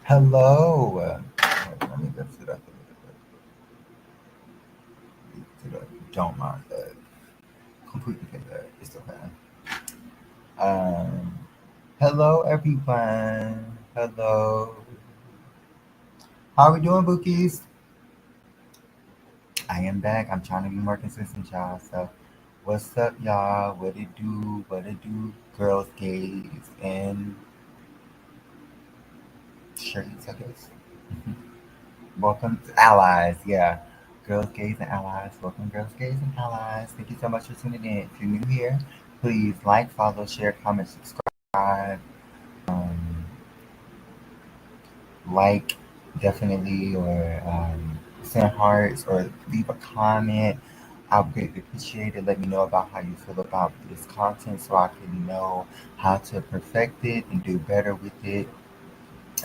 Hello. Let me lift it up a little bit. Don't mind that. Completely get that. It's okay. Um, hello, everyone. Hello. How are we doing, Bookies? I am back. I'm trying to be more consistent, y'all. So, what's up, y'all? What it do? What it do? Girls, gays, and shirts, I guess. Welcome to Allies. Yeah. Girls, gays, and allies. Welcome, girls, gays, and allies. Thank you so much for tuning in. If you're new here, please like, follow, share, comment, subscribe. Um, like, definitely, or send hearts, or leave a comment. I'll greatly appreciate it. Let me know about how you feel about this content so I can know how to perfect it and do better with it.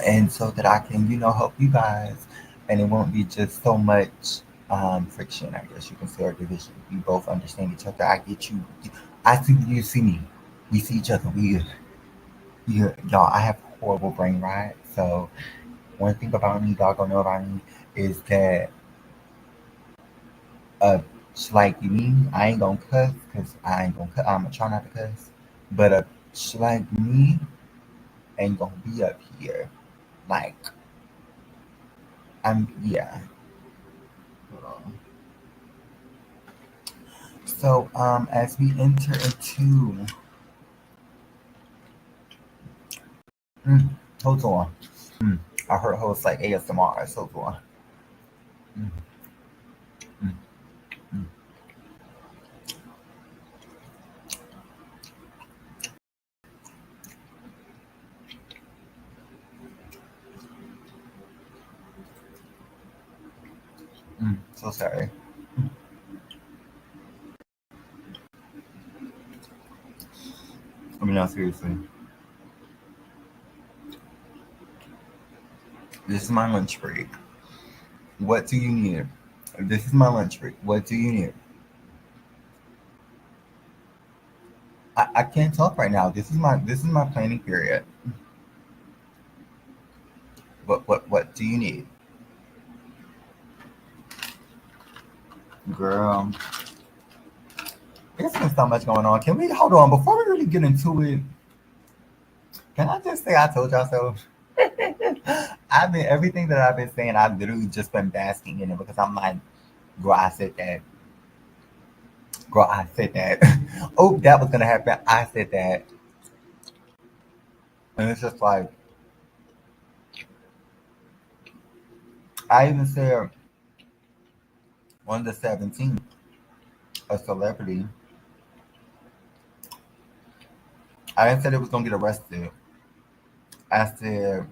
And so that I can, help you guys, and it won't be just so much friction. I guess you can say, or division. We both understand each other. I get you. I see you. You see me. We see each other. Y'all. I have horrible brain rot. So one thing about me, y'all gonna know about me, is that like me, I ain't gonna cuss because I ain't gonna cuss. I'm gonna try not to cuss. But like me ain't gonna be up here. Like yeah. Hold on. So, as we enter into, mm, hold on. Mm, I heard hosts like ASMR. So hold on. Mm, mm, mm, so sorry. I mean, no, seriously. This is my lunch break. What do you need? This is my lunch break. What do you need? I can't talk right now. This is my planning period. What do you need, girl? There's been so much going on. Can we hold on before we really get into it? Can I just say I told y'all so? I've been everything that I've been saying. I've literally just been basking in it because I'm like, girl, I said that. Girl, I said that. Oh, that was gonna happen. I said that, and it's just like I even said on the 17th, a celebrity. I didn't say it was gonna get arrested. I said,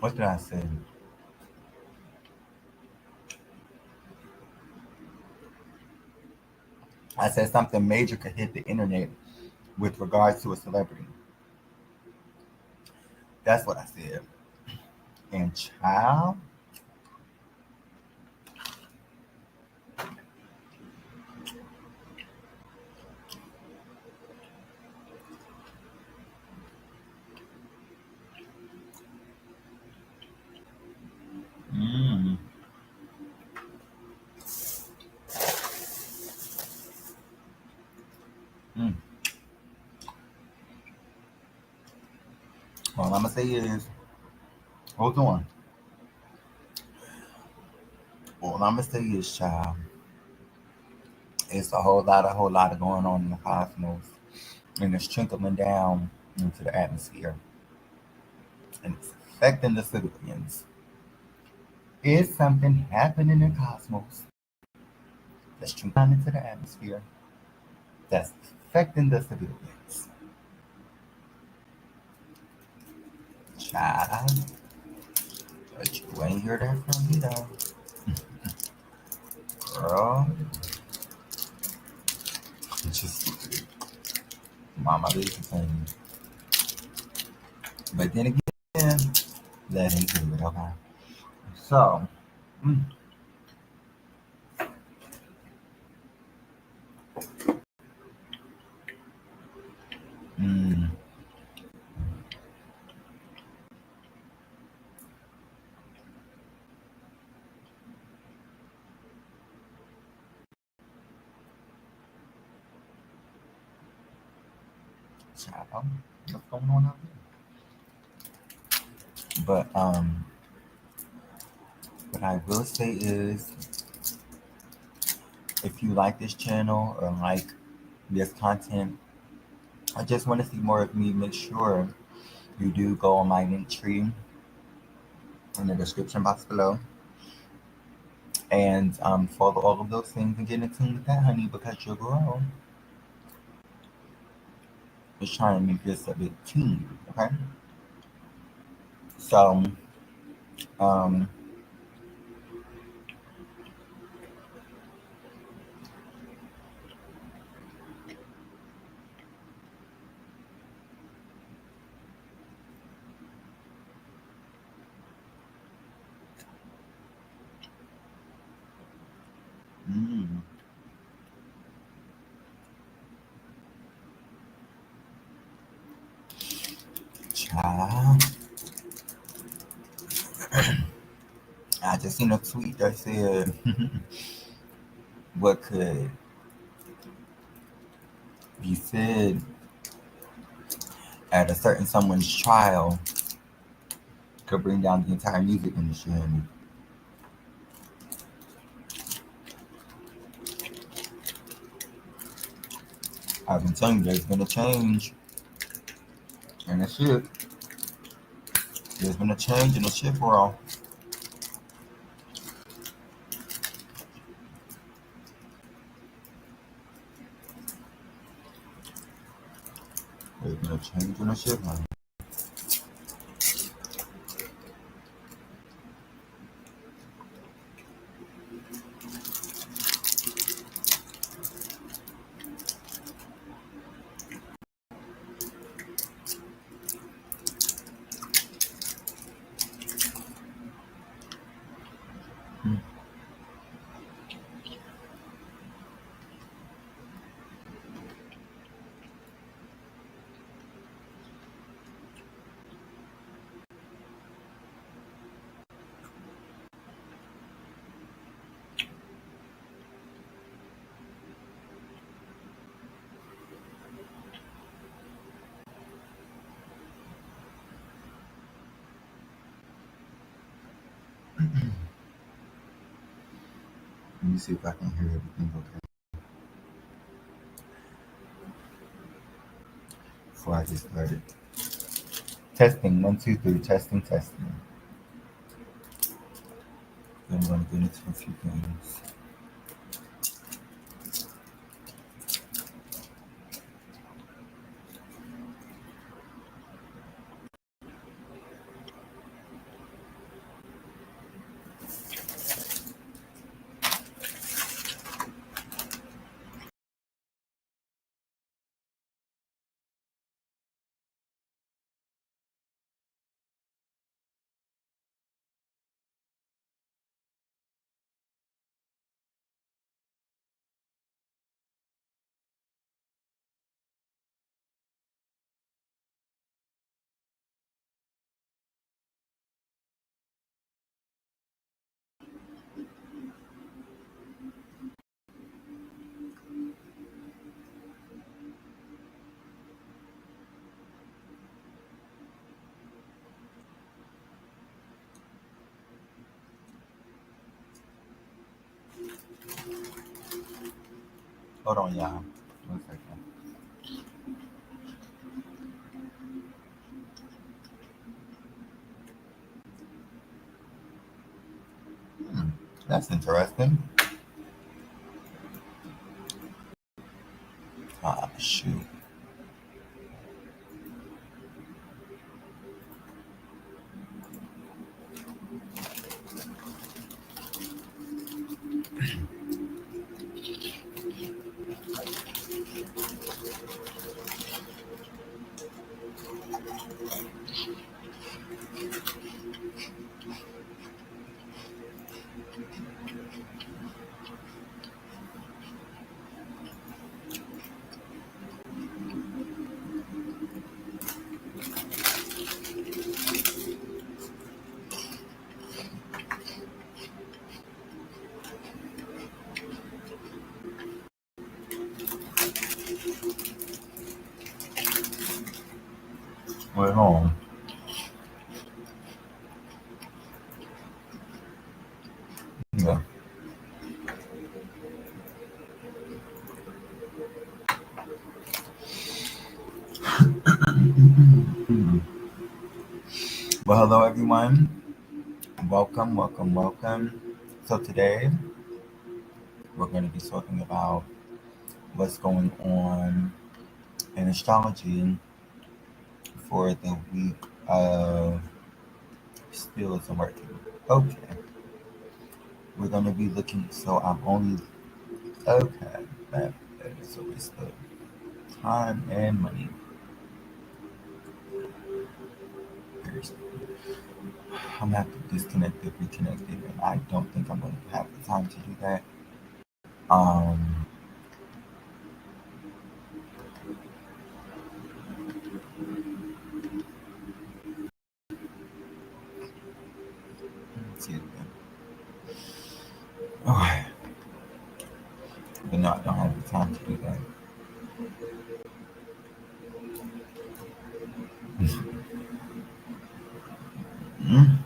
what did I say? I said something major could hit the internet with regards to a celebrity. That's what I said. And child, mm, mm. All I'm gonna say is, hold on. All I'm gonna say is, child, it's a whole lot of going on in the cosmos, and it's trickling down into the atmosphere, and it's affecting the civilians. Is something happening in the cosmos that's trickling down into the atmosphere that's affecting the civilians? Child, but you ain't hear that from me though, girl. It's just mama baby thing. But then again, that ain't good, okay? So, mm, Mm, child, what's going on out there? But what I will say is, if you like this channel or like this content, I just want to see more of me. Make sure you do go on my link tree in the description box below and follow all of those things and get in tune with that, honey, because your girl is trying to make this a big team. Okay, so um, mm, child, I just seen a tweet that said, "What could be said at a certain someone's trial could bring down the entire music industry." And I've been telling you, there's been a change, and a shift. There's been a change and a shift, world. There's been a change and a shift, honey. Mm. Let me see if I can hear everything okay before I get started. Testing, one, two, three, testing, testing. Then I'm going to get into a few things. Hold on, y'all. 1 second. Hmm, that's interesting. Ah, shoot. Wait, hold on. Yeah. Well, hello everyone. Welcome, welcome, welcome. So today we're going to be talking about what's going on in astrology for the week of still isn't working. Okay, we're going to be looking. So I'm only okay. That is a waste of time and money. Seriously. I'm gonna have to disconnect it, reconnect it, and I don't think I'm going to have the time to do that. Um, let's see. Okay, but no, I don't have the time to do that. Mm,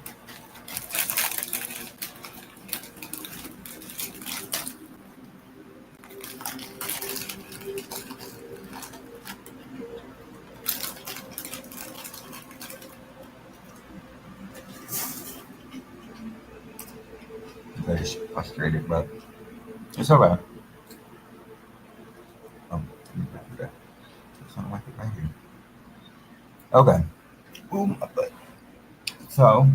very frustrated, but it's okay. Let me grab that. It's not like it right here. Okay. Ooh, my butt. So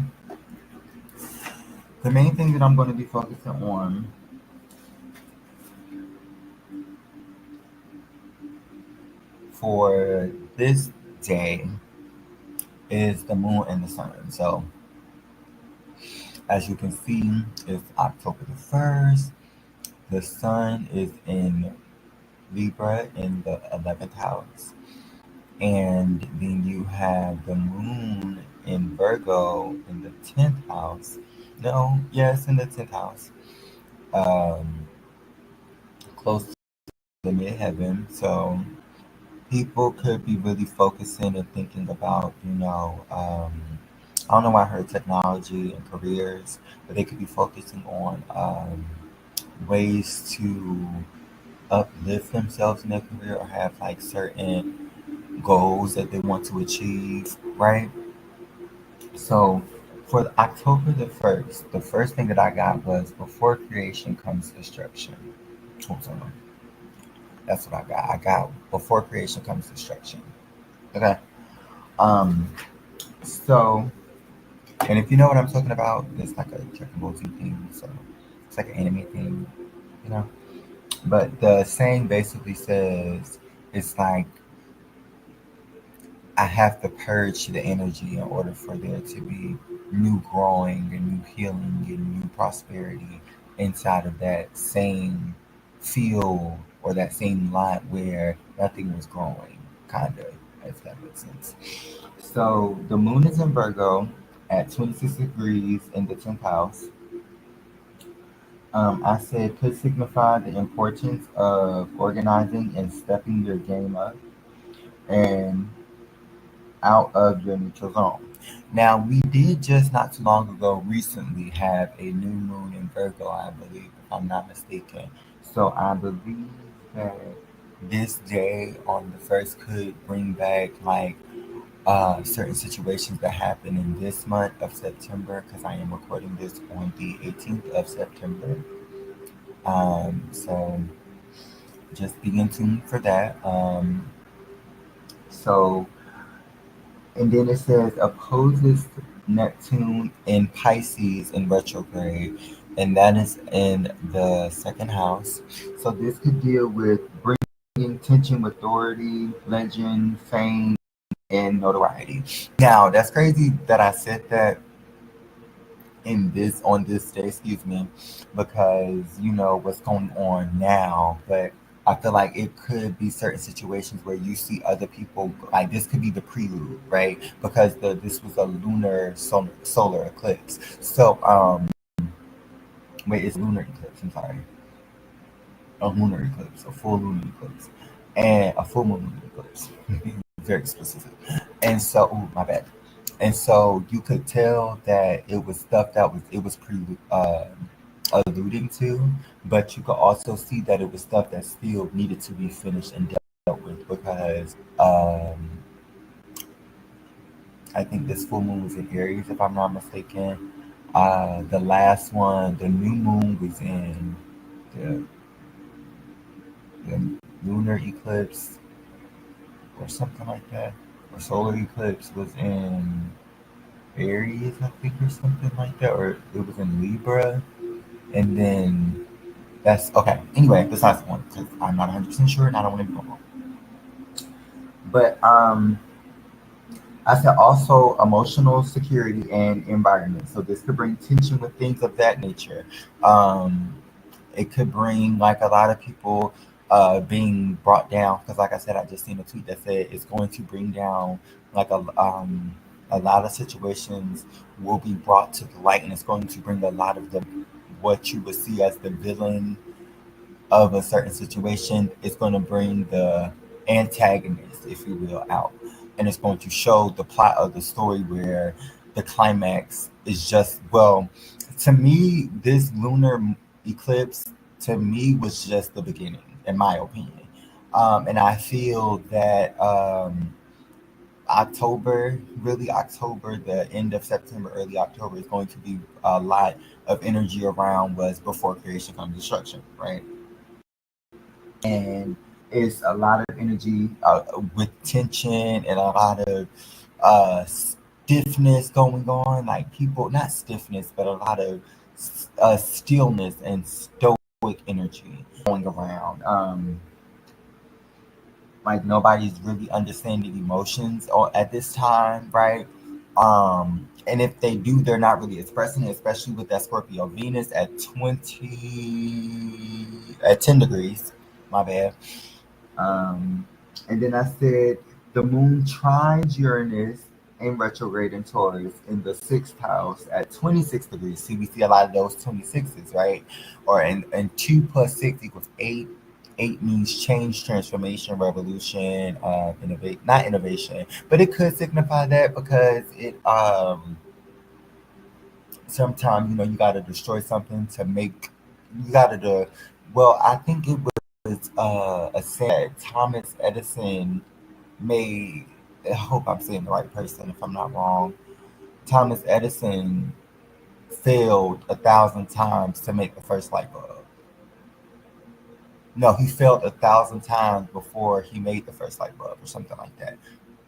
the main thing that I'm going to be focusing on for this day is the moon and the sun. So as you can see, it's October the 1st. The sun is in Libra in the 11th house. And then you have the moon in Virgo in the 10th house. No, yes, in the 10th house. Um, close to the midheaven. So people could be really focusing and thinking about, I don't know why I heard technology and careers, but they could be focusing on ways to uplift themselves in their career or have like certain goals that they want to achieve, right? So for October the 1st, the first thing that I got was before creation comes destruction. Hold on. That's what I got. I got before creation comes destruction. Okay. Um, so, and if you know what I'm talking about, it's like a Dragon Ball Z thing. So it's like an anime thing, you know? But the saying basically says it's like I have to purge the energy in order for there to be new growing and new healing and new prosperity inside of that same field or that same lot where nothing was growing, kind of, if that makes sense. So the moon is in Virgo at 26 degrees in the 10th house. I said could signify the importance of organizing and stepping your game up. And out of your neutral zone. Now, we did just not too long ago recently have a new moon in Virgo, I believe, if I'm not mistaken. So I believe that this day on the first could bring back like certain situations that happened in this month of September because I am recording this on the 18th of September. So just be in tune for that. So And then it says opposes Neptune in Pisces in retrograde, and that is in the second house. So this could deal with bringing tension with authority, legend, fame, and notoriety. Now, that's crazy that I said that in this on this day, excuse me, because you know what's going on now, but I feel like it could be certain situations where you see other people like this could be the prelude, right? Because this was a lunar solar eclipse. So wait, it's lunar eclipse. I'm sorry, a lunar eclipse, a full lunar eclipse, and a full moon eclipse. Very specific. And so, ooh, my bad. And so you could tell that it was stuff that was alluding to, but you could also see that it was stuff that still needed to be finished and dealt with because I think this full moon was in Aries, if I'm not mistaken. The last one, the new moon was in the, the lunar eclipse or something like that, or solar eclipse was in Aries, I think, or something like that, or it was in Libra, and then that's okay. Anyway, besides the point, because I'm not 100% sure and I don't want to be wrong. But I said also emotional security and environment. So this could bring tension with things of that nature. Um, it could bring like a lot of people being brought down because, like I said, I just seen a tweet that said it's going to bring down like a lot of situations will be brought to the light, and it's going to bring a lot of the what you would see as the villain of a certain situation. Is going to bring the antagonist, if you will, out. And it's going to show the plot of the story where the climax is just, well, to me, this lunar eclipse, to me, was just the beginning, in my opinion. And I feel that October, really October, the end of September, early October, is going to be a lot of energy around was before creation comes destruction, right? And it's a lot of energy with tension and a lot of stiffness going on. Like people, not stiffness, but a lot of stillness and stoic energy going around. Like nobody's really understanding emotions or at this time, right? And if they do, they're not really expressing it, especially with that Scorpio Venus at 10 degrees. My bad. Um, and then I said the moon trines Uranus in retrograde in Taurus in the sixth house at 26 degrees. See, we see a lot of those 26s, right? Or and 2 plus 6 equals 8. 8 means change, transformation, revolution, innovate, not innovation, but it could signify that because it sometimes you got to destroy something to make you got to do. Well, I think it was a saying that Thomas Edison made. I hope I'm saying the right person if I'm not wrong. Thomas Edison failed 1,000 times to make the first light bulb. No, he failed 1,000 times before he made the first light bulb or something like that.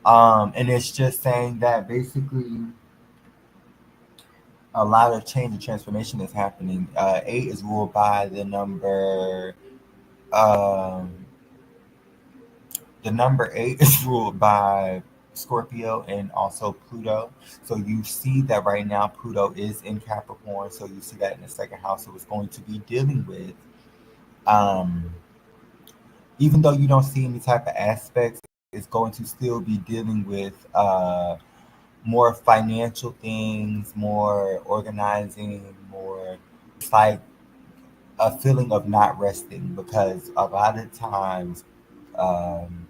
And it's just saying that basically a lot of change and transformation is happening. 8 is ruled by um, the number 8 is ruled by Scorpio and also Pluto. So you see that right now Pluto is in Capricorn. So you see that in the second house. So it's going to be dealing with, um, even though you don't see any type of aspects, it's going to still be dealing with more financial things, more organizing, more. It's like a feeling of not resting because a lot of times um,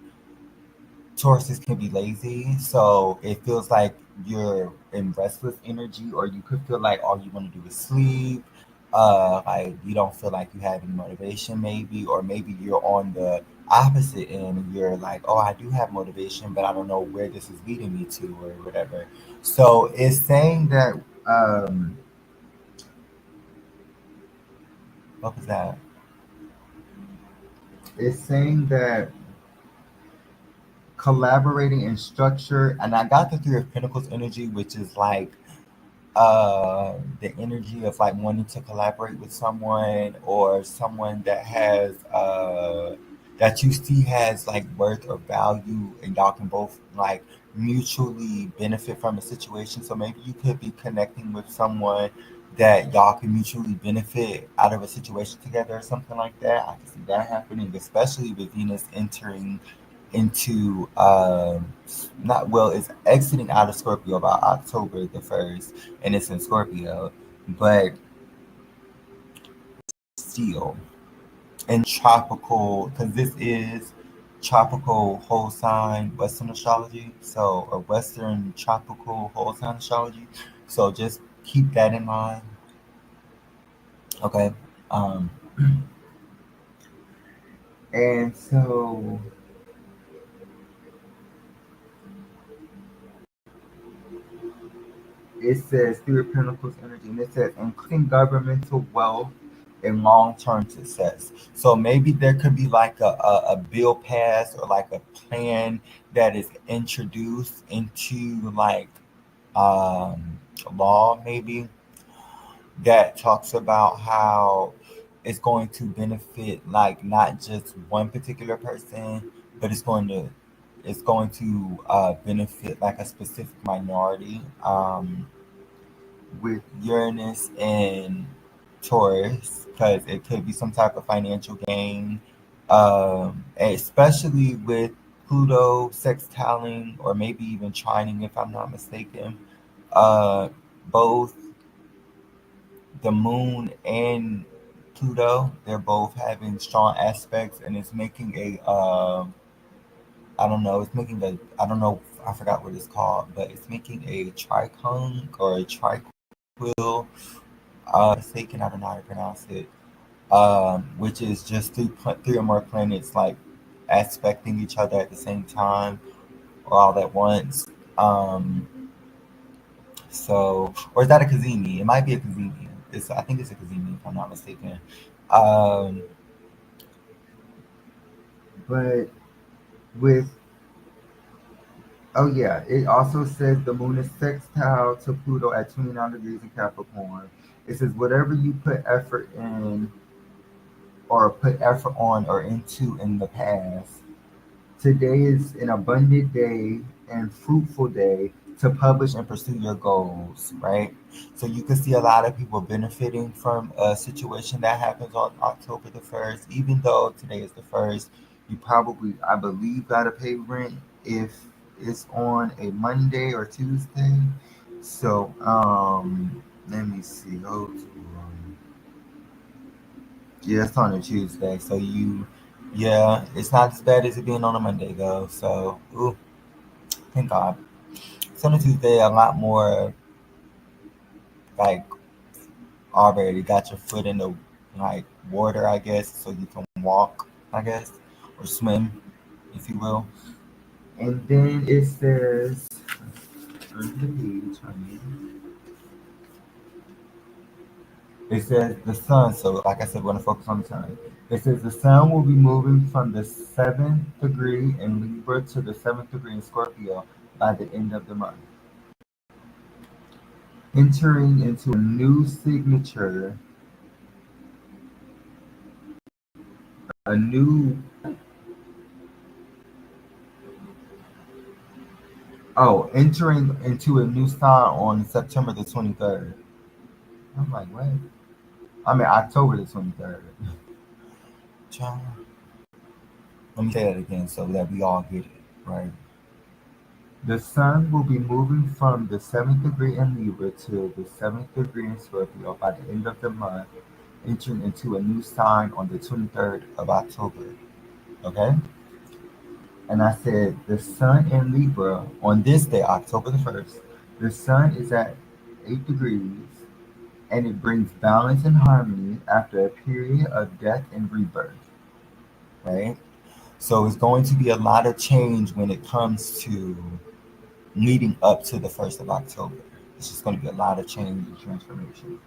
Tauruses can be lazy, so it feels like you're in restless energy, or you could feel like all you want to do is sleep. Like you don't feel like you have any motivation, maybe, or maybe you're on the opposite end and you're like, oh, I do have motivation, but I don't know where this is leading me to, or whatever. So it's saying that, um, what was that? It's saying that collaborating in structure, and I got the Three of Pentacles energy, which is like the energy of like wanting to collaborate with someone or someone that has that you see has like worth or value, and y'all can both like mutually benefit from a situation. So maybe you could be connecting with someone that y'all can mutually benefit out of a situation together or something like that. I can see that happening, especially with Venus entering into not well, it's exiting out of Scorpio about October the 1st, and it's in Scorpio, but still in tropical, because this is tropical whole sign Western astrology. So, or Western tropical whole sign astrology. So just keep that in mind. Okay. Um, and so it says Three of Pentacles energy, and it says increasing governmental wealth and long-term success. So maybe there could be like a bill passed or like a plan that is introduced into like law, maybe that talks about how it's going to benefit like not just one particular person, but it's going to benefit like a specific minority. With Uranus and Taurus, because it could be some type of financial gain, especially with Pluto sextiling or maybe even trining, if I'm not mistaken. Uh, Both the Moon and Pluto, they're both having strong aspects, and it's making I don't know, it's making a, I don't know, I forgot what it's called, but it's making a tricone or a triquill mistaken, I don't know how to pronounce it. Which is just three or more planets like aspecting each other at the same time or all at once. Or is that a Kazemi? It might be a Kazemi. I think it's a Kazemi if I'm not mistaken. Um, but with Oh yeah, it also says the moon is sextile to Pluto at 29 degrees in Capricorn. It says whatever you put effort in or put effort on or into in the past, today is an abundant day and fruitful day to publish and pursue your goals, right? So you can see a lot of people benefiting from a situation that happens on October the 1st. Even though today is the 1st, you probably, I believe, got to pay rent if it's on a Monday or Tuesday. So, let me see. Yeah, it's on a Tuesday. Yeah, it's not as bad as it being on a Monday though. So, ooh, thank God. It's on a Tuesday, a lot more like already got your foot in the like water, I guess, so you can walk, I guess, or swim, if you will. And then it says, on the page, it says the sun. So, like I said, we're going to focus on the sun. It says the sun will be moving from the seventh degree in Libra to the seventh degree in Scorpio by the end of the month, entering into a new signature, a new, entering into a new sign on September the 23rd. I'm like, what? I mean, October the 23rd. Child. Let me say that again so that we all get it, right? The sun will be moving from the seventh degree in Libra to the seventh degree in Scorpio by the end of the month, entering into a new sign on the 23rd of October. Okay? And I said, the sun in Libra on this day, October the 1st, the sun is at 8 degrees and it brings balance and harmony after a period of death and rebirth, right? So it's going to be a lot of change when it comes to leading up to the 1st of October. It's just going to be a lot of change and transformation.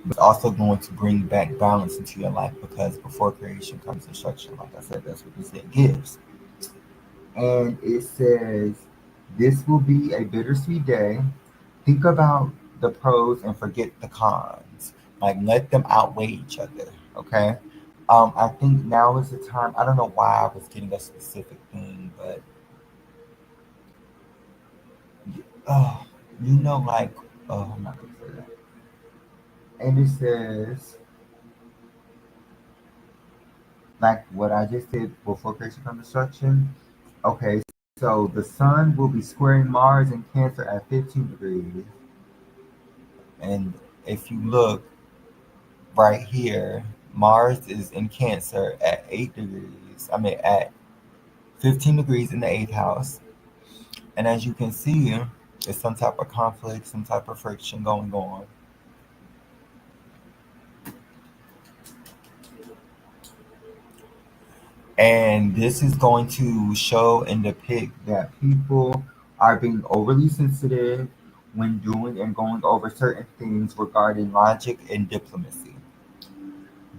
It's also going to bring back balance into your life because before creation comes destruction. Like I said, that's what this day gives. And it says, this will be a bittersweet day. Think about the pros and forget the cons. Like, let them outweigh each other, okay? I think now is the time. I don't know why I was getting a specific thing, but oh, like, oh, I'm not gonna say that. And it says, like what I just did before creation from destruction. Okay, so the sun will be squaring Mars in Cancer at 15 degrees. And if you look right here, Mars is in Cancer at 8 degrees. I mean, at 15 degrees in the eighth house. And as you can see, there's some type of conflict, some type of friction going on. And this is going to show and depict that people are being overly sensitive when doing and going over certain things regarding logic and diplomacy.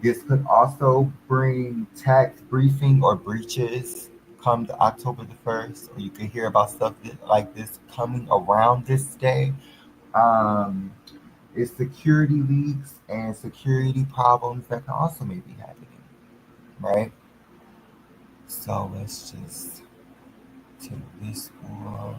This could also bring tax briefing or breaches come to October the 1st, or you could hear about stuff like this coming around this day. Um, it's security leaks and security problems that can also maybe be happening, right? So let's just take this off.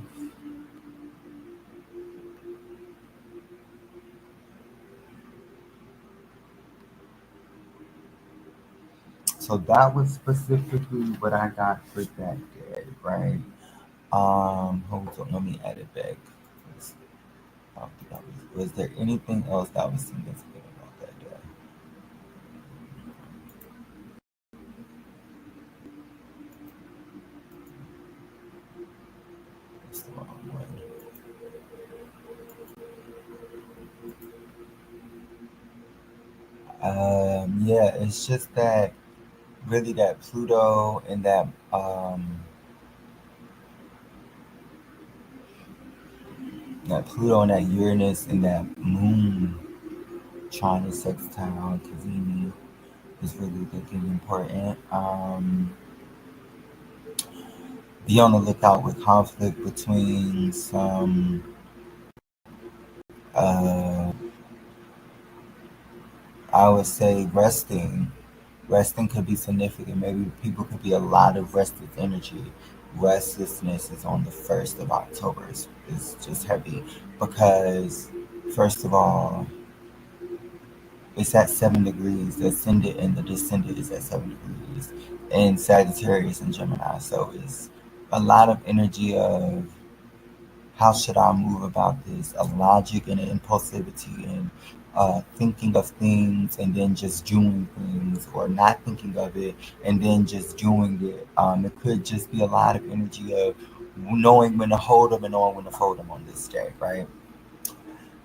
So that was specifically what I got for that day, right? Hold on, let me add it back. I don't think was there anything else that was significant about that day? It's the wrong one. Yeah, it's just that really that Pluto and that Pluto and that Uranus and that Moon trying to sextile Kazemi is really looking important. Be on the lookout with conflict between some uh, I would say resting. Resting could be significant. Maybe people could be a lot of restless energy. Restlessness is on the 1st of October. It's just heavy because, first of all, it's at 7 degrees. The ascendant and the descendant is at 7 degrees. And Sagittarius and Gemini. So it's a lot of energy of how should I move about this? A logic and an impulsivity and thinking of things and then just doing things, or not thinking of it and then just doing it. It could just be a lot of energy of knowing when to hold them and knowing when to fold them on this day, right?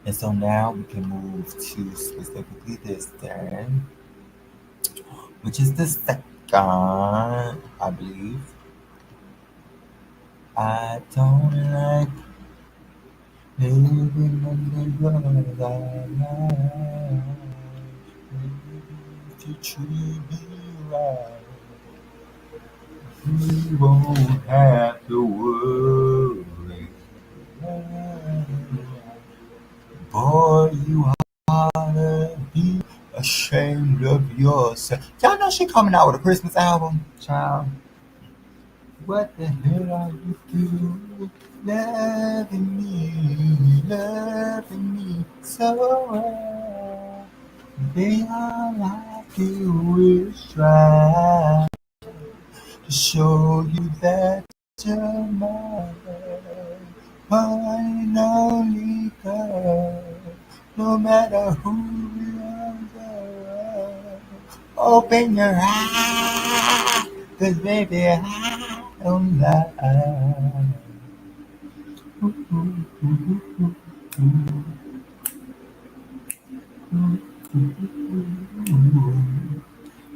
And so now we can move to specifically this day, which is the second, I believe. I don't like living under your light. If you treat me right, you won't have to worry. Boy, you ought to be ashamed of yourself. Y'all know she coming out with a Christmas album, child. What the hell are you doing? Loving me so well. Baby, all I do is try to show you that you're mine. One and only girl. No matter who you are, open your eyes, 'cause baby, I don't lie.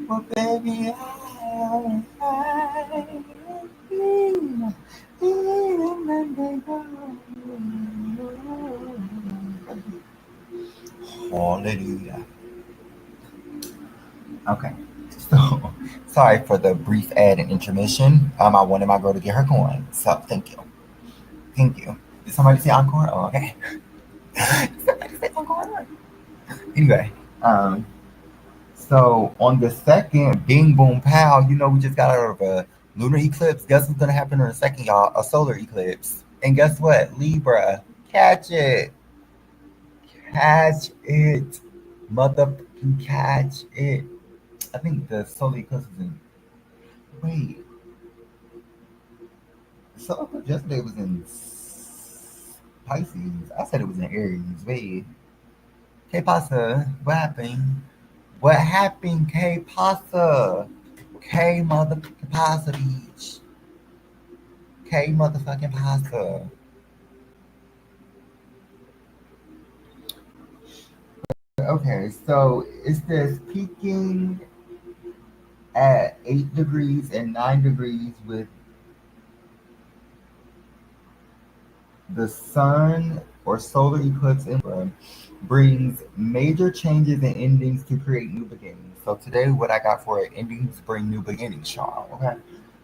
Well, baby, hallelujah. Okay, so sorry for the brief ad and intermission. I wanted my girl to get her coin, so thank you. Thank you. Did somebody say encore? Oh, okay. Somebody say encore. Anyway, so on the second, bing boom pow, we just got out of a lunar eclipse. Guess what's gonna happen on the second, y'all? A solar eclipse. And guess what? Libra, catch it. Catch it. Motherfucking catch it. I think the solar eclipse is in. Wait. The solar eclipse yesterday was in Pisces. I said it was in Aries. Wait. Hey, Pasa, what happened? What happened, K Pasta? K motherfucking Pasta Beach. K motherfucking Pasta. Okay, so it says peaking at 8 degrees and 9 degrees with the sun or solar eclipse in Libra brings major changes and endings to create new beginnings. So today what I got for it, endings bring new beginnings, y'all. Okay.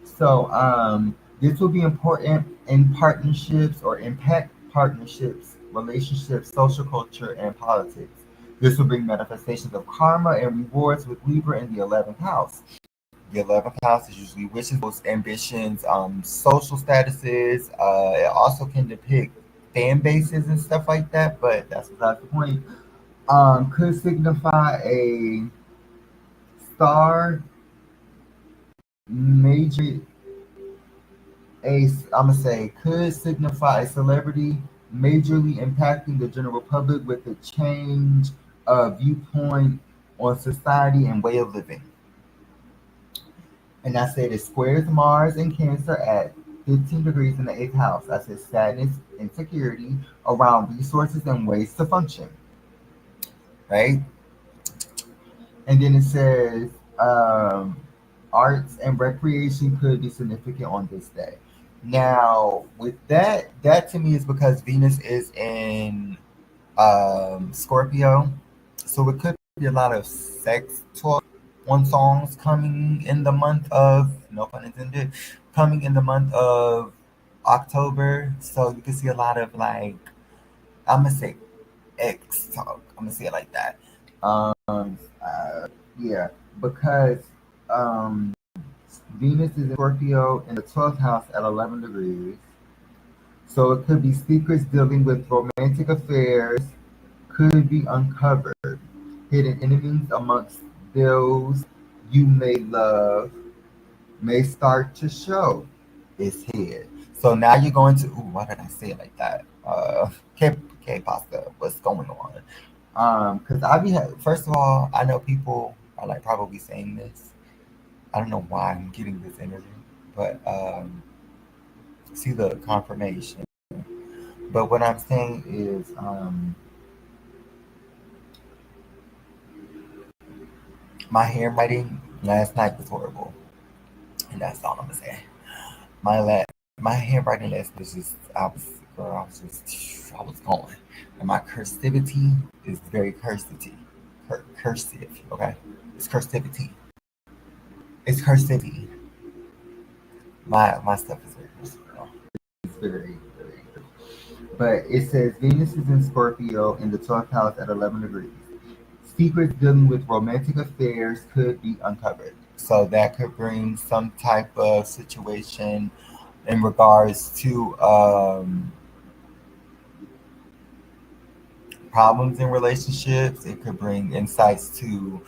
So this will be important in partnerships or impact partnerships, relationships, social culture, and politics. This will bring manifestations of karma and rewards with Libra in the 11th house. The 11th house is usually wishes, goals, ambitions, social statuses. It also can depict fan bases and stuff like that, but that's besides the point. Could signify a star major, I'm gonna say, could signify a celebrity majorly impacting the general public with a change of viewpoint on society and way of living. And I said it squares Mars and Cancer at 15 degrees in the eighth house. I said sadness, insecurity around resources and ways to function, right? And then it says arts and recreation could be significant on this day. Now, with that, that to me is because Venus is in Scorpio, so it could be a lot of sex talk on songs coming in the month of, no pun intended, coming in the month of October. So you can see a lot of like, I'm gonna say X talk. I'm gonna say it like that. Yeah, because um, Venus is in Scorpio in the 12th house at 11 degrees. So it could be secrets dealing with romantic affairs could be uncovered. Hidden enemies amongst those you may love may start to show its head. So now you're going to, ooh, why did I say it like that? K pasta, what's going on? Because first of all, I know people are like probably saying this. I don't know why I'm getting this energy, but see the confirmation. But what I'm saying is, my handwriting last night was horrible, and that's all I'm gonna say. My la- my handwriting last was just I was going, and my cursivity is very cursive. Okay, it's cursivity. It's cursivity. My stuff is very cursive. Girl. It's very. But it says Venus is in Scorpio in the 12th house at 11 degrees. Secrets dealing with romantic affairs could be uncovered. So that could bring some type of situation in regards to problems in relationships. It could bring insights to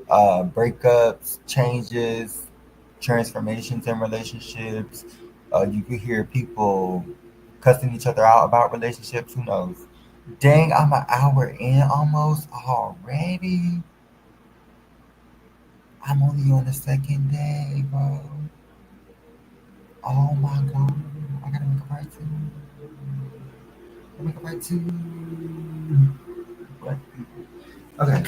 breakups, changes, transformations in relationships. You could hear people cussing each other out about relationships. Who knows? Dang, I'm an hour in almost already. I'm only on the second day, bro. Oh my god. I gotta make a part two. Make a part two. What? Okay.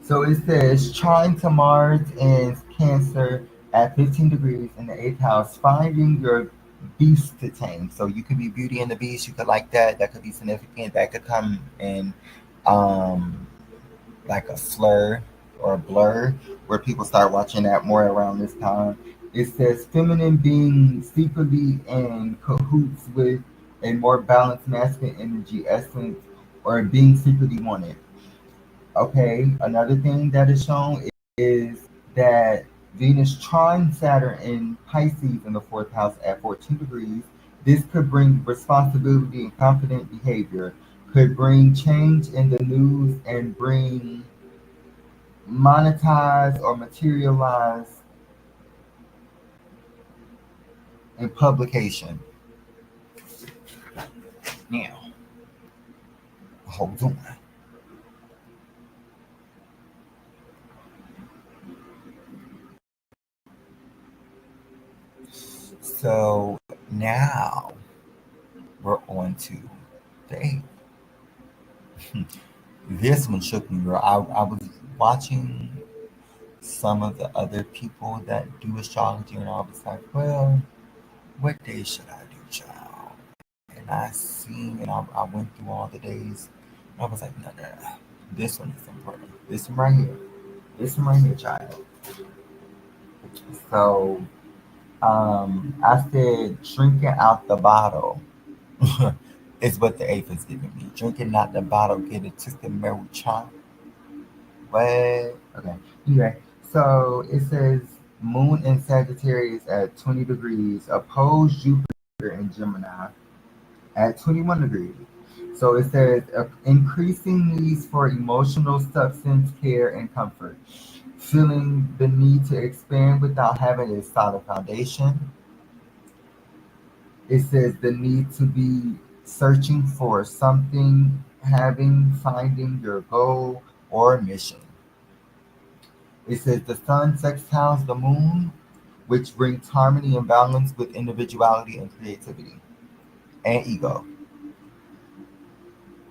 So it says trying to Mars and Cancer at 15 degrees in the eighth house, finding your beast to tame. So you could be Beauty and the Beast. You could like that. That could be significant. That could come in um, like a slur or a blur where people start watching that more around this time. It says feminine being secretly in cahoots with a more balanced masculine energy essence or being secretly wanted. Okay, another thing that is shown is that Venus trine Saturn in Pisces in the fourth house at 14 degrees. This could bring responsibility and confident behavior, could bring change in the news and bring monetize or materialize in publication. Now, hold on. So now we're on to the 8th. This one shook me, girl. I was watching some of the other people that do astrology, and I was like, well, what day should I do, child? And I seen, and I went through all the days, and I was like, no, no, no. This one is important. This one right here. This one right here, child. So, I said, drinking out the bottle is what the 8th is giving me. Drinking out the bottle, get it to the marijuana. What? Okay. Anyway, so it says Moon in Sagittarius at 20 degrees, oppose Jupiter in Gemini at 21 degrees. So it says increasing needs for emotional substance care and comfort, feeling the need to expand without having a solid foundation. It says the need to be searching for something, finding your goal or mission. It says the sun sextiles the moon, which brings harmony and balance with individuality and creativity and ego.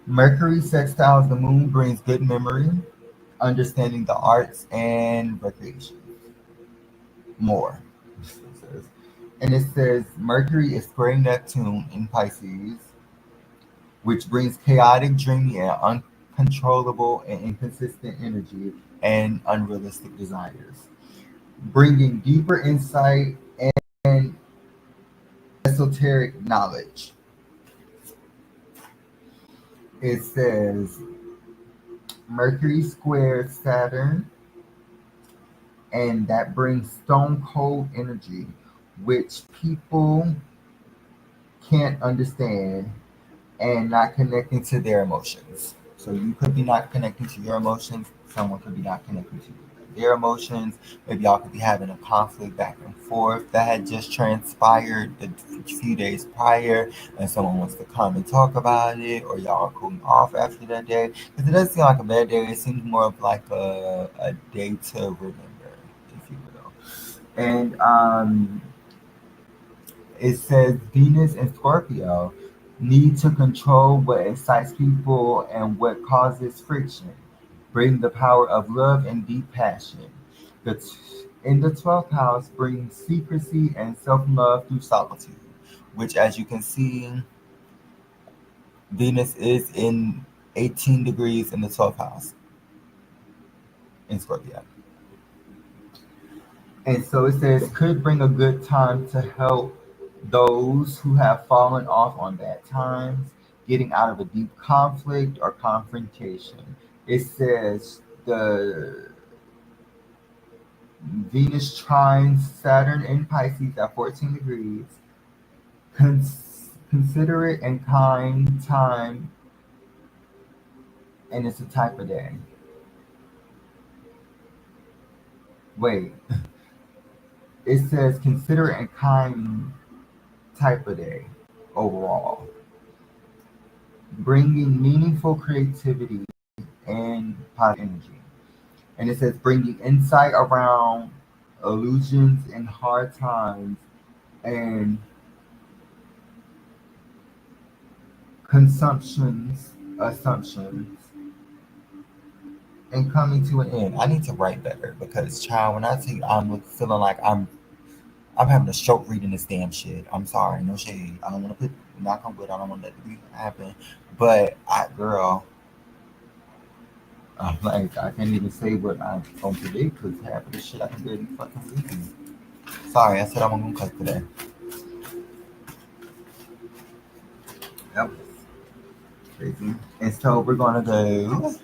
Mercury sextiles the moon brings good memory, understanding the arts and recreation. More. And it says Mercury is squaring Neptune in Pisces, which brings chaotic, dreamy, and uncontrollable and inconsistent energy and unrealistic desires, bringing deeper insight and esoteric knowledge. It says Mercury squares Saturn, and that brings stone cold energy, which people can't understand and not connecting to their emotions. So you could be not connecting to your emotions. Someone could be not connecting to their emotions. Maybe y'all could be having a conflict back and forth that had just transpired a few days prior, and someone wants to come and talk about it, or y'all are cooling off after that day. Because it doesn't seem like a bad day. It seems more of like a day to remember, if you will. And it says Venus and Scorpio need to control what excites people and what causes friction. Bring the power of love and deep passion. In the 12th house brings secrecy and self-love through solitude, which, as you can see, Venus is in 18 degrees in the 12th house in Scorpio. And so it says could bring a good time to help those who have fallen off on bad times, getting out of a deep conflict or confrontation. It says the Venus trines Saturn in Pisces at 14 degrees. Considerate and kind time, and it's a type of day. Wait, it says considerate and kind type of day overall, bringing meaningful creativity and positive energy. And it says bringing insight around illusions in hard times and assumptions, and coming to an end. I need to write better because, child, when I tell you I'm feeling like I'm having a stroke reading this damn shit. I'm sorry, no shade. I don't want to put knock on wood. I don't want that to happen. But girl, I'm like I can't even say what I'm gonna predict because half of the shit I can barely fucking read. Sorry, I said I'm gonna cut today. That was crazy. And so we're gonna go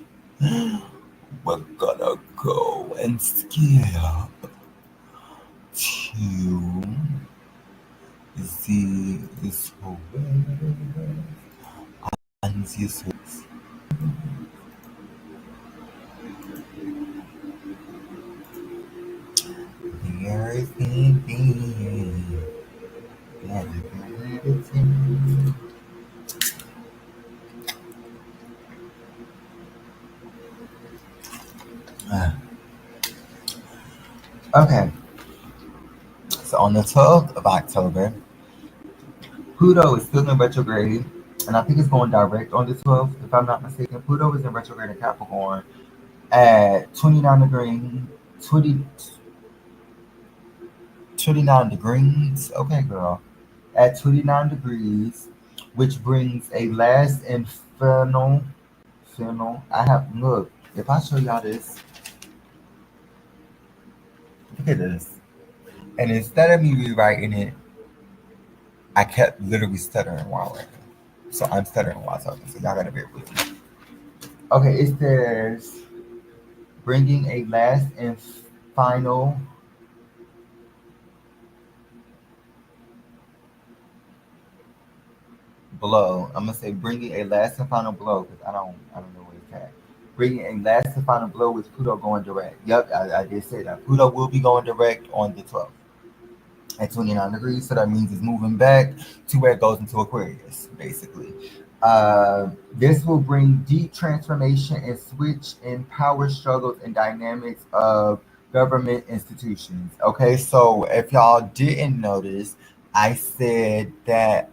and skip to this and this there's anything that I gotta tell you. Okay, So on the 12th of October, Pluto is still in retrograde, and I think it's going direct on the 12th, if I'm not mistaken. Pluto is in retrograde in Capricorn at 29 degrees, 20, 29 degrees. Okay, girl. At 29 degrees, which brings a last infernal. I have, look, if I show y'all this, look at this. And instead of me rewriting it, I kept literally stuttering while writing. So I'm stuttering while talking, so y'all gotta bear with me. Okay, it says bringing a last and final blow. I'm gonna say bringing a last and final blow because I don't know where it's at. Bringing a last and final blow with Pluto going direct. Yep, I did say that. Pluto will be going direct on the 12th at 29 degrees, so that means it's moving back to where it goes into Aquarius, basically. This will bring deep transformation and switch in power struggles and dynamics of government institutions. Okay, so if y'all didn't notice, I said that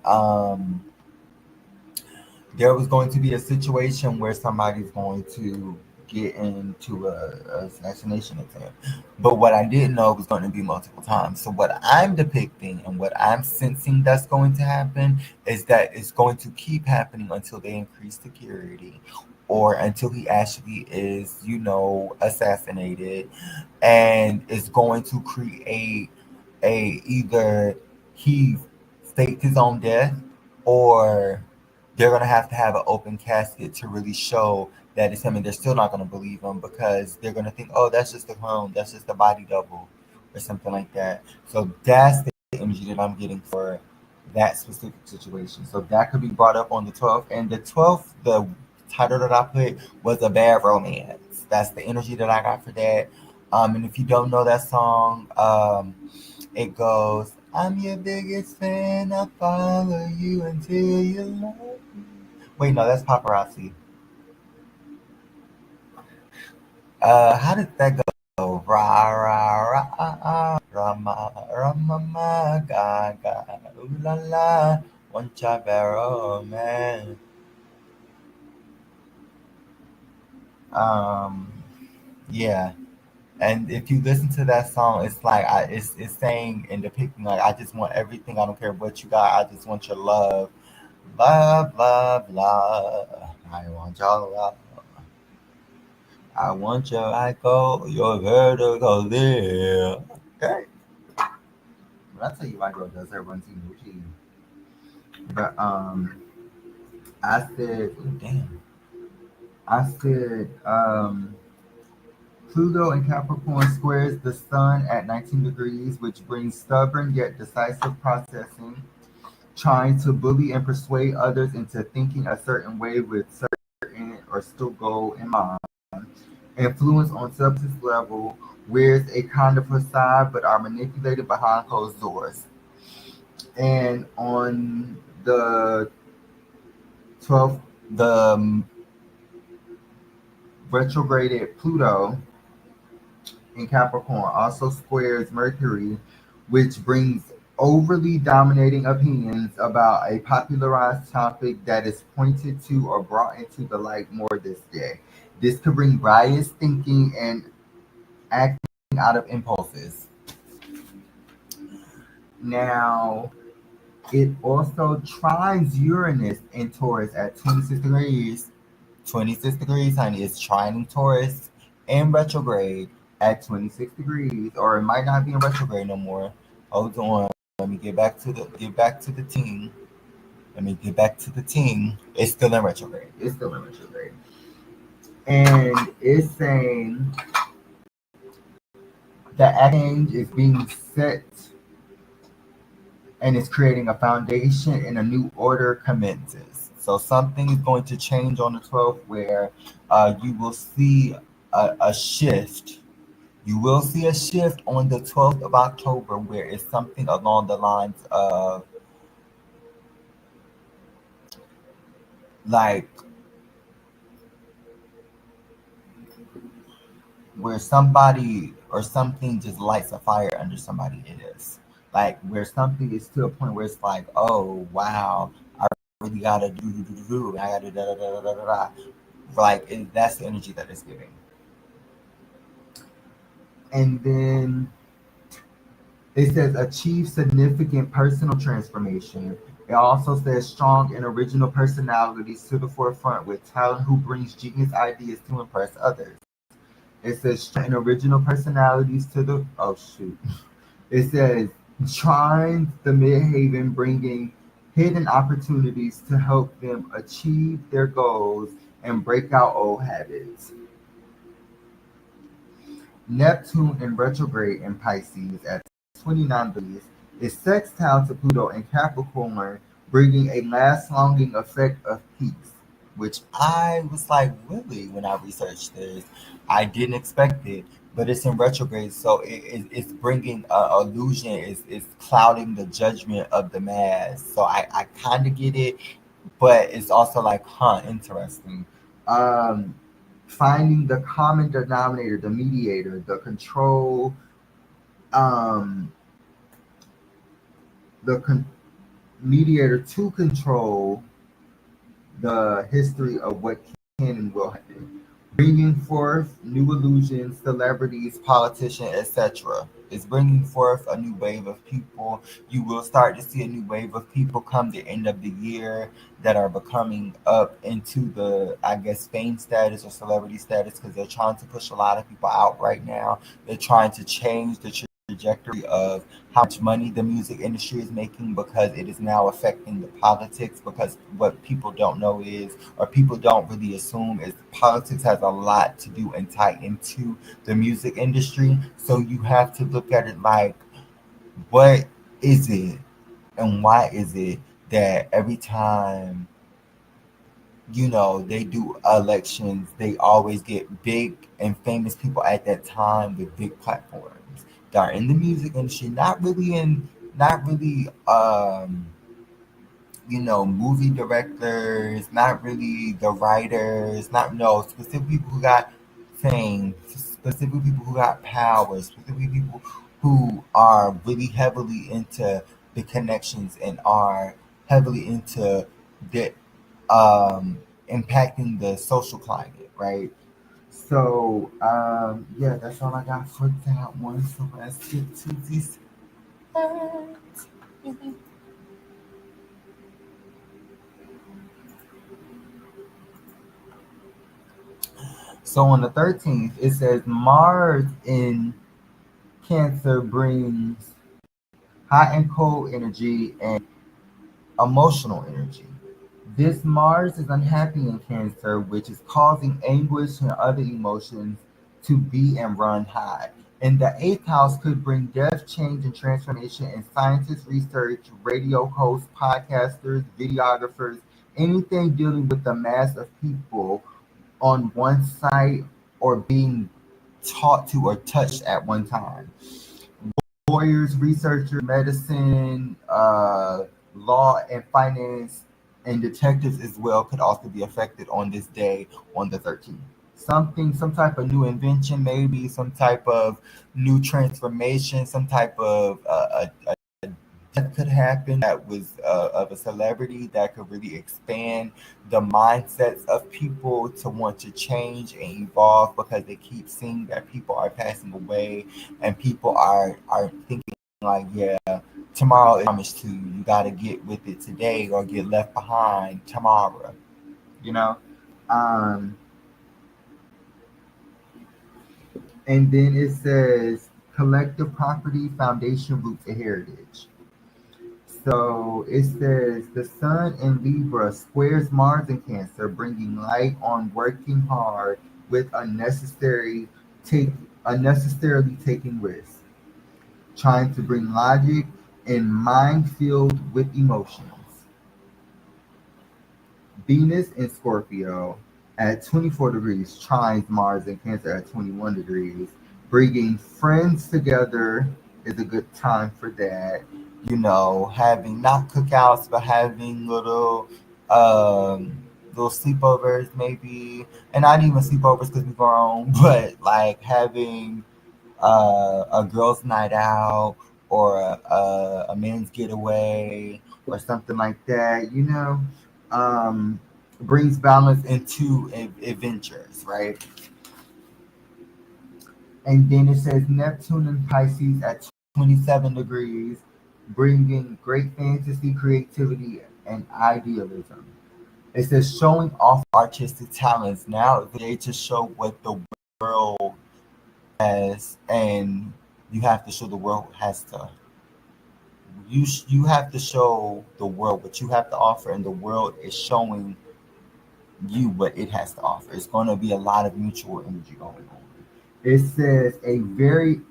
there was going to be a situation where somebody's going to get into a assassination attempt. But what I didn't know was going to be multiple times. So what I'm depicting and what I'm sensing that's going to happen is that it's going to keep happening until they increase security or until he actually is, assassinated, and it's going to create a either he faked his own death or they're gonna have to have an open casket to really show that it's him, and they're still not gonna believe him because they're gonna think, oh, that's just a clone, that's just a body double, or something like that. So that's the energy that I'm getting for that specific situation. So that could be brought up on the 12th, and the 12th, the title that I put was a bad romance. That's the energy that I got for that. And if you don't know that song, it goes, I'm your biggest fan. I follow you until you love me. Wait, no, that's paparazzi. How did that go? Ra ra ra rama rama ma ga ga ooh la la one chavero man. Um, yeah. And if you listen to that song, it's like it's saying and depicting like I just want everything. I don't care what you got. I just want your love. Blah blah blah. I want your love. I want your echo, your vertical there. Okay. Well, I tell you, my girl does her one team routine. But I said, ooh, damn. I said, Pluto in Capricorn squares the Sun at 19 degrees, which brings stubborn yet decisive processing, trying to bully and persuade others into thinking a certain way with certain or still goal in mind. Influence on substance level, wears a kind of facade but are manipulated behind closed doors. And on the 12th, the retrograded Pluto in Capricorn also squares Mercury, which brings overly dominating opinions about a popularized topic that is pointed to or brought into the light more this day. This could bring biased thinking and acting out of impulses. Now, it also trines Uranus in Taurus at 26 degrees. 26 degrees, honey. It's trining Taurus in retrograde at 26 degrees, or it might not be in retrograde no more. Hold on. Let me get back to the team. Let me get back to the team. It's still in retrograde. It's still in retrograde. And it's saying the exchange is being set and it's creating a foundation and a new order commences. So something is going to change on the 12th where you will see a shift. You will see a shift on the 12th of October where it's something along the lines of like where somebody or something just lights a fire under somebody. It is. like where something is to a point where it's like, oh wow, I really gotta do, I gotta da da da da da da. Like that's the energy that it's giving. And then it says achieve significant personal transformation. It also says strong and original personalities to the forefront with talent who brings genius ideas to impress others. It says strong and original personalities to the oh shoot. It says trying the midhaven, bringing hidden opportunities to help them achieve their goals and break out old habits. Neptune in retrograde in Pisces at 29 degrees is sextile to Pluto in Capricorn, bringing a last longing effect of peace. Which I was like, really, when I researched this, I didn't expect it. But it's in retrograde, so it's bringing illusion, it's clouding the judgment of the mass. So I kind of get it, but it's also like, huh, interesting. Um, Finding the common denominator, the mediator, the control, um, the mediator to control the history of what can and will happen, bringing forth new illusions, celebrities, politicians, etc. It's bringing forth a new wave of people. You will start to see a new wave of people come the end of the year that are becoming up into the, I guess, fame status or celebrity status because they're trying to push a lot of people out right now. They're trying to change the trajectory of how much money the music industry is making because it is now affecting the politics. Because what people don't know is, or people don't really assume, is politics has a lot to do and tie into the music industry. So you have to look at it like, what is it and why is it that every time they do elections, they always get big and famous people at that time with big platforms that are in the music industry, not really movie directors, not really the writers, not no specific people who got fame, specific people who got power, specific people who are really heavily into the connections and are heavily into the impacting the social climate, right? So yeah, that's all I got for that one. So let's get to these. So on the 13th, it says Mars in Cancer brings hot and cold energy and emotional energy. This Mars is unhappy in Cancer, which is causing anguish and other emotions to be and run high. And the eighth house could bring death, change, and transformation in scientists, research, radio hosts, podcasters, videographers, anything dealing with the mass of people on one site or being taught to or touched at one time. Lawyers, researchers, medicine, law and finance, and detectives as well could also be affected on this day on the 13th. Some type of new invention, maybe some type of new transformation, some type of that could happen that was of a celebrity that could really expand the mindsets of people to want to change and evolve because they keep seeing that people are passing away and people are thinking like, yeah, tomorrow is promised to you. You got to get with it today or get left behind tomorrow. You know. Um, and then it says collective property, foundation, roots, and heritage. So it says the Sun in Libra squares Mars in Cancer, bringing light on working hard with take unnecessarily taking risks, trying to bring logic and mind filled with emotions. Venus in Scorpio at 24 degrees trines Mars in Cancer at 21 degrees. Bringing friends together is a good time for that. Having not cookouts, but having little sleepovers maybe, and not even sleepovers because we're grown, but like having a girls' night out or a man's getaway or something like that, brings balance into adventures, right? And then it says Neptune and Pisces at 27 degrees, bringing great fantasy, creativity, and idealism. It says showing off artistic talents. Now is the day to show what the world has, and you have to show the world has to. You have to show the world what you have to offer, and the world is showing you what it has to offer. It's going to be a lot of mutual energy going on. It says a very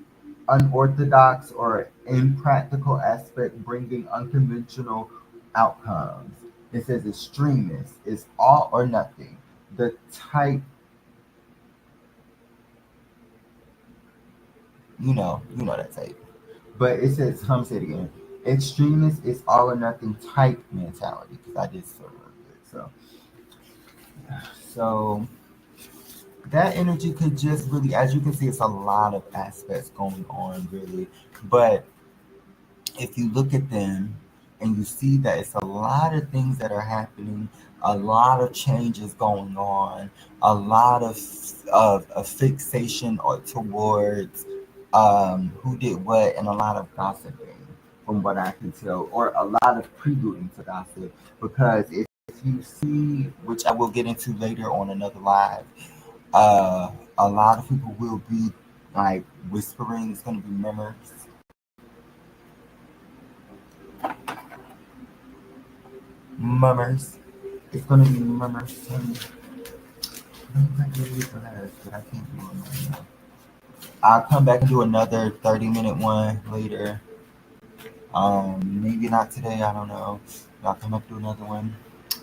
unorthodox or impractical aspect bringing unconventional outcomes. It says extremist is all or nothing. The type, you know that type. But it says, come say it again. Extremist is all or nothing type mentality because I did so real good. So that energy could just really, as you can see, it's a lot of aspects going on, really. But if you look at them and you see that it's a lot of things that are happening, a lot of changes going on, a lot of fixation or towards who did what, and a lot of gossiping, from what I can tell, or a lot of preluding to gossip. Because if you see, which I will get into later on another live, a lot of people will be like whispering. It's going to be murmurs. Mummers. It's gonna be mummers. I might really relax, but I can't do it right now. I'll come back and do another 30-minute one later. Maybe not today. I don't know. I'll come up and do another one.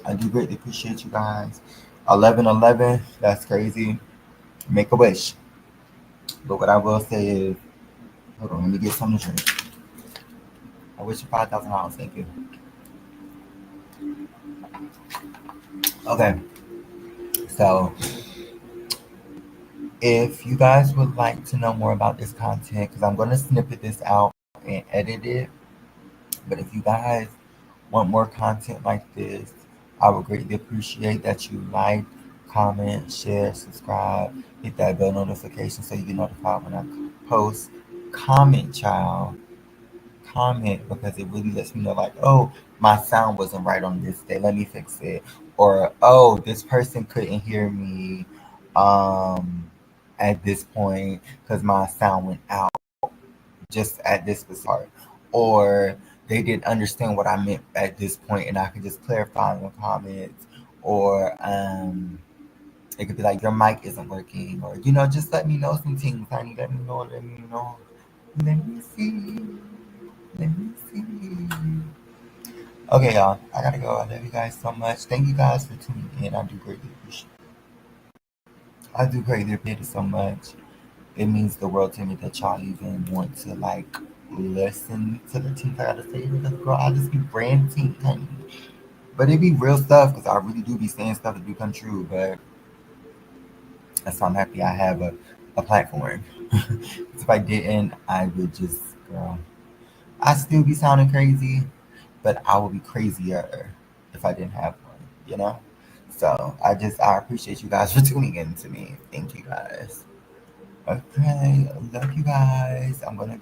I do greatly appreciate you guys. 11:11. That's crazy. Make a wish. But what I will say is, hold on. Let me get something to drink. I wish you $5,000. Thank you. Okay. So if you guys would like to know more about this content, because I'm going to snippet this out and edit it, but if you guys want more content like this, I would greatly appreciate that you like, comment, share, subscribe, hit that bell notification so you get notified when I post. Comment, child. Comment because it really lets me know, like, oh, my sound wasn't right on this day. Let me fix it. Or, oh, this person couldn't hear me at this point because my sound went out just at this specific part. Or they didn't understand what I meant at this point, and I can just clarify in the comments. Or it could be like, your mic isn't working, or just let me know some things, honey. Let me know. Let me know. Let me see. Let me see. Okay, y'all. I gotta go. I love you guys so much. Thank you guys for tuning in. I do greatly appreciate it so much. It means the world to me that y'all even want to like listen to the things I gotta say. Because girl, I just be ranting, honey. But it be real stuff because I really do be saying stuff that do come true. But that's why I'm happy I have a platform. If I didn't, I would just, girl, I still be sounding crazy, but I would be crazier if I didn't have one. So I appreciate you guys for tuning in to me. Thank you guys. Okay, love you guys. I'm gonna